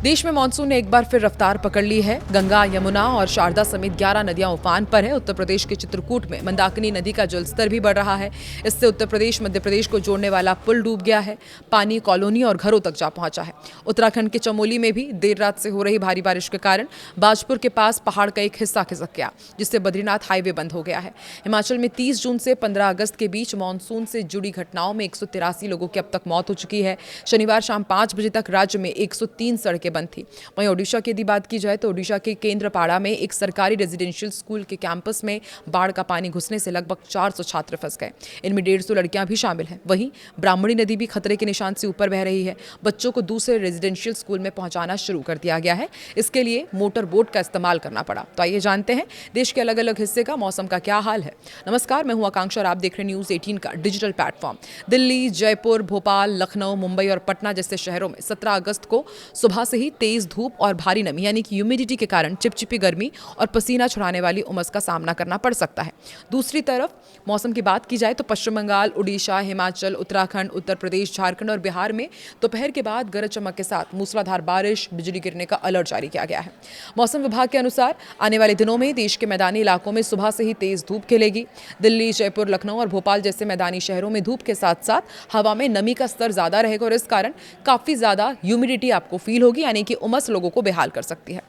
देश में मानसून ने एक बार फिर रफ्तार पकड़ ली है। गंगा, यमुना और शारदा समेत 11 नदियां उफान पर है। उत्तर प्रदेश के चित्रकूट में मंदाकिनी नदी का जलस्तर भी बढ़ रहा है। इससे उत्तर प्रदेश मध्य प्रदेश को जोड़ने वाला पुल डूब गया है। पानी कॉलोनी और घरों तक जा पहुंचा है। उत्तराखंड के चमोली में भी देर रात से हो रही भारी बारिश के कारण बाजपुर के पास पहाड़ का एक हिस्सा खिसक गया, जिससे बद्रीनाथ हाईवे बंद हो गया है। हिमाचल में 30 जून से 15 अगस्त के बीच मानसून से जुड़ी घटनाओं में 183 लोगों की अब तक मौत हो चुकी है। शनिवार शाम 5 बजे तक राज्य में 103 सड़कें बंद थी। वहीं ओडिशा की यदि बात की जाए तो ओडिशा के केंद्रपाड़ा में एक सरकारी रेजिडेंशियल स्कूल के कैंपस में बाढ़ का पानी घुसने से लगभग 400 छात्र फंस गए। इनमें 150 लड़कियां भी शामिल हैं। वहीं ब्राह्मणी नदी भी खतरे के निशान से ऊपर बह रही है। बच्चों को दूसरे रेजिडेंशियल स्कूल में पहुंचाना शुरू कर दिया गया है। इसके लिए मोटर बोट का इस्तेमाल करना पड़ा। तो आइए जानते हैं देश के अलग अलग हिस्से का मौसम का क्या हाल है। नमस्कार, मैं हूं आकांक्षा और आप देख रहे हैं न्यूज 18 का डिजिटल प्लेटफॉर्म। दिल्ली, जयपुर, भोपाल, लखनऊ, मुंबई और पटना जैसे शहरों में 17 अगस्त को सुबह से ही तेज धूप और भारी नमी यानी कि ह्यूमिडिटी के कारण चिपचिपी गर्मी और पसीना छुड़ाने वाली उमस का सामना करना पड़ सकता है। दूसरी तरफ मौसम की बात की जाए तो पश्चिम बंगाल, उड़ीसा, हिमाचल, उत्तराखंड, उत्तर प्रदेश, झारखंड और बिहार में दोपहर के बाद गरज चमक के साथ मूसलाधार बारिश, बिजली गिरने का अलर्ट जारी किया गया है। मौसम विभाग के अनुसार आने वाले दिनों में देश के मैदानी इलाकों में सुबह से ही तेज धूप खिलेगी। दिल्ली, जयपुर, लखनऊ और भोपाल जैसे मैदानी शहरों में धूप के साथ साथ हवा में नमी का स्तर ज्यादा रहेगा और इस कारण काफी ज्यादा ह्यूमिडिटी आपको फील होगी, यानी कि उमस लोगों को बेहाल कर सकती है।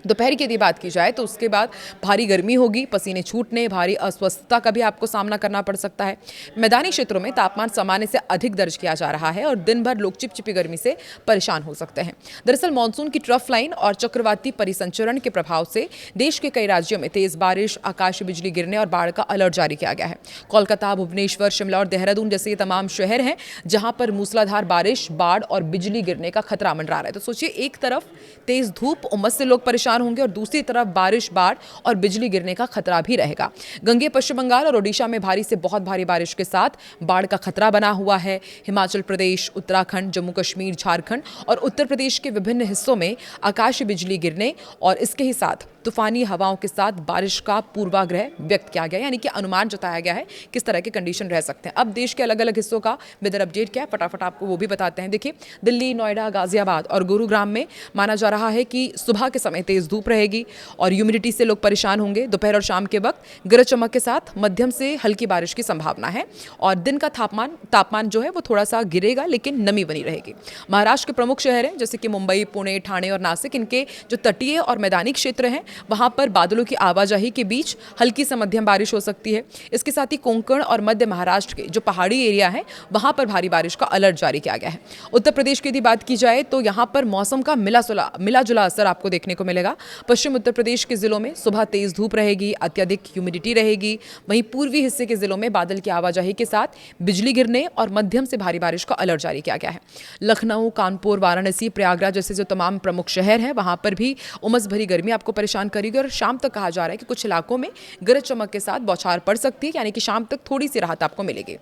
दोपहर की यदि बात की जाए तो उसके बाद भारी गर्मी होगी, पसीने छूटने, भारी अस्वस्थता का भी आपको सामना करना पड़ सकता है। मैदानी क्षेत्रों में तापमान सामान्य से अधिक दर्ज किया जा रहा है और दिन भर लोग चिपचिपी गर्मी से परेशान हो सकते हैं। दरअसल मानसून की ट्रफ लाइन और चक्रवाती परिसंचरण के प्रभाव से देश के कई राज्यों में तेज बारिश, आकाशीय बिजली गिरने और बाढ़ का अलर्ट जारी किया गया है। कोलकाता, भुवनेश्वर, शिमला और देहरादून जैसे ये तमाम शहर हैं जहां पर मूसलाधार बारिश, बाढ़ और बिजली गिरने का खतरा मंडरा रहा है। तो सोचिए, एक तरफ तेज धूप, उमस से लोग परेशान होंगे और दूसरी तरफ बारिश, बाढ़ और बिजली गिरने का खतरा भी रहेगा। गंगे, पश्चिम बंगाल और ओडिशा में भारी से बहुत भारी बारिश के साथ बाढ़ का खतरा बना हुआ है। हिमाचल प्रदेश, उत्तराखंड, जम्मू कश्मीर, झारखंड और उत्तर प्रदेश के विभिन्न हिस्सों में आकाशीय बिजली गिरने और इसके ही साथ तूफानी हवाओं के साथ बारिश का पूर्वाग्रह व्यक्त किया गया, यानी कि अनुमान जताया गया है किस तरह के कंडीशन रह सकते हैं। अब देश के अलग अलग हिस्सों का वेदर अपडेट क्या है, फटाफट आपको वो भी बताते हैं। देखिए, दिल्ली, नोएडा, गाजियाबाद और गुरुग्राम में माना जा रहा है कि सुबह के समय तेज धूप रहेगी और ह्यूमिडिटी से लोग परेशान होंगे। दोपहर और शाम के वक्त गरज चमक के साथ मध्यम से हल्की बारिश की संभावना है और दिन का तापमान जो है वो थोड़ा सा गिरेगा, लेकिन नमी बनी रहेगी। महाराष्ट्र के प्रमुख शहर हैं जैसे कि मुंबई, पुणे, ठाणे और नासिक, इनके जो तटीय और मैदानी क्षेत्र हैं वहां पर बादलों की आवाजाही के बीच हल्की से मध्यम बारिश हो सकती है। इसके साथ ही कोंकण और मध्य महाराष्ट्र के जो पहाड़ी एरिया है वहां पर भारी बारिश का अलर्ट जारी किया गया है। उत्तर प्रदेश की यदि बात की जाए तो यहां पर मौसम का मिला जुला असर आपको देखने को मिलेगा। पश्चिम उत्तर प्रदेश के जिलों में सुबह तेज धूप रहेगी, अत्यधिक ह्यूमिडिटी रहेगी। वहीं पूर्वी हिस्से के जिलों में बादल की आवाजाही के साथ बिजली गिरने और मध्यम से भारी बारिश का अलर्ट जारी किया गया है। लखनऊ, कानपुर, वाराणसी, प्रयागराज जैसे जो तमाम प्रमुख शहर हैं वहां पर भी उमस भरी गर्मी आपको परेशान करेगी और शाम तक कहा जा रहा है कि कुछ इलाकों में गरज चमक के साथ बौछार पड़ सकती है, यानी कि शाम तक थोड़ी सी राहत आपको मिलेगी।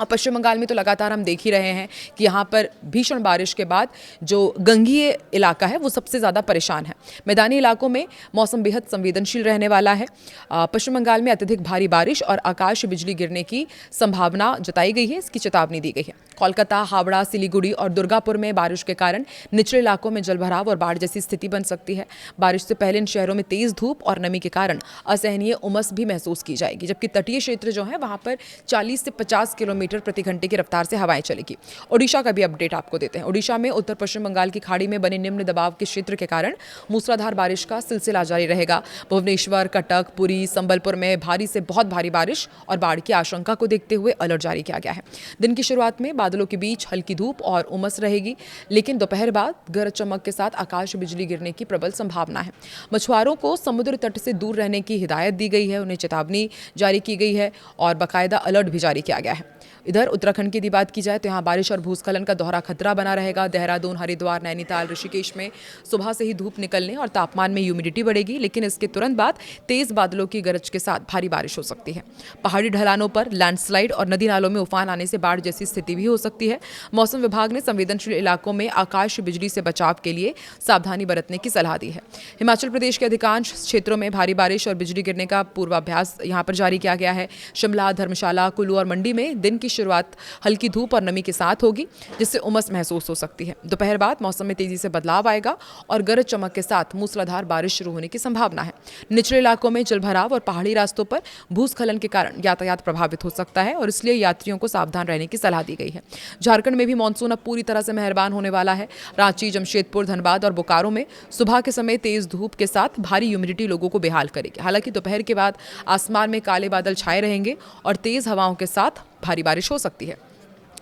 और पश्चिम बंगाल में तो लगातार हम देख ही रहे हैं कि यहाँ पर भीषण बारिश के बाद जो गंगीय इलाका है वो सबसे ज़्यादा परेशान है। मैदानी इलाकों में मौसम बेहद संवेदनशील रहने वाला है। पश्चिम बंगाल में अत्यधिक भारी बारिश और आकाश बिजली गिरने की संभावना जताई गई है, इसकी चेतावनी दी गई है। कोलकाता, हावड़ा, सिलीगुड़ी और दुर्गापुर में बारिश के कारण निचले इलाकों में जलभराव और बाढ़ जैसी स्थिति बन सकती है। बारिश से पहले इन शहरों में तेज धूप और नमी के कारण असहनीय उमस भी महसूस की जाएगी, जबकि तटीय क्षेत्र जो है वहाँ पर 40 से 50 किलोमीटर प्रति घंटे की रफ्तार से हवाएं चलेगी। ओडिशा का भी अपडेट आपको देते हैं। ओडिशा में उत्तर पश्चिम बंगाल की खाड़ी में बने निम्न दबाव के क्षेत्र के कारण मूसलाधार बारिश का सिलसिला जारी रहेगा। भुवनेश्वर, कटक, पुरी, संबलपुर में भारी से बहुत भारी बारिश और बाढ़ की आशंका को देखते हुए अलर्ट जारी किया गया है। दिन की शुरुआत में बादलों के बीच हल्की धूप और उमस रहेगी, लेकिन दोपहर बाद गरज चमक के साथ आकाश बिजली गिरने की प्रबल संभावना है। मछुआरों को समुद्र तट से दूर रहने की हिदायत दी गई है, उन्हें चेतावनी जारी की गई है और बाकायदा अलर्ट भी जारी किया गया है। इधर उत्तराखंड की यदि बात की जाए तो यहाँ बारिश और भूस्खलन का दोहरा खतरा बना रहेगा। देहरादून, हरिद्वार, नैनीताल, ऋषिकेश में सुबह से ही धूप निकलने और तापमान में ह्यूमिडिटी बढ़ेगी, लेकिन इसके तुरंत बाद तेज बादलों की गरज के साथ भारी बारिश हो सकती है। पहाड़ी ढलानों पर लैंडस्लाइड और नदी नालों में उफान आने से बाढ़ जैसी स्थिति भी हो सकती है। मौसम विभाग ने संवेदनशील इलाकों में आकाश बिजली से बचाव के लिए सावधानी बरतने की सलाह दी है। हिमाचल प्रदेश के अधिकांश क्षेत्रों में भारी बारिश और बिजली गिरने का पूर्वाभ्यास यहाँ पर जारी किया गया है। शिमला, धर्मशाला, कुल्लू और मंडी में दिन की शुरुआत हल्की धूप और नमी के साथ होगी, जिससे उमस महसूस हो सकती है। दोपहर बाद मौसम में तेजी से बदलाव आएगा और गरज चमक के साथ मूसलाधार बारिश शुरू होने की संभावना है। निचले इलाकों में जलभराव और पहाड़ी रास्तों पर भूस्खलन के कारण यातायात प्रभावित हो सकता है और इसलिए यात्रियों को सावधान रहने की सलाह दी गई है। झारखंड में भी मानसून अब पूरी तरह से मेहरबान होने वाला है। रांची, जमशेदपुर, धनबाद और बोकारो में सुबह के समय तेज धूप के साथ भारी ह्यूमिडिटी लोगों को बेहाल करेगी। हालांकि दोपहर के बाद आसमान में काले बादल छाए रहेंगे और तेज हवाओं के साथ भारी बारिश हो सकती है।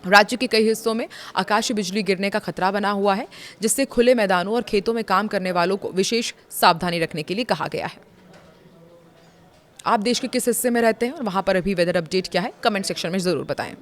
राज्य के कई हिस्सों में आकाशीय बिजली गिरने का खतरा बना हुआ है, जिससे खुले मैदानों और खेतों में काम करने वालों को विशेष सावधानी रखने के लिए कहा गया है। आप देश के किस हिस्से में रहते हैं और वहां पर अभी वेदर अपडेट क्या है, कमेंट सेक्शन में जरूर बताएं।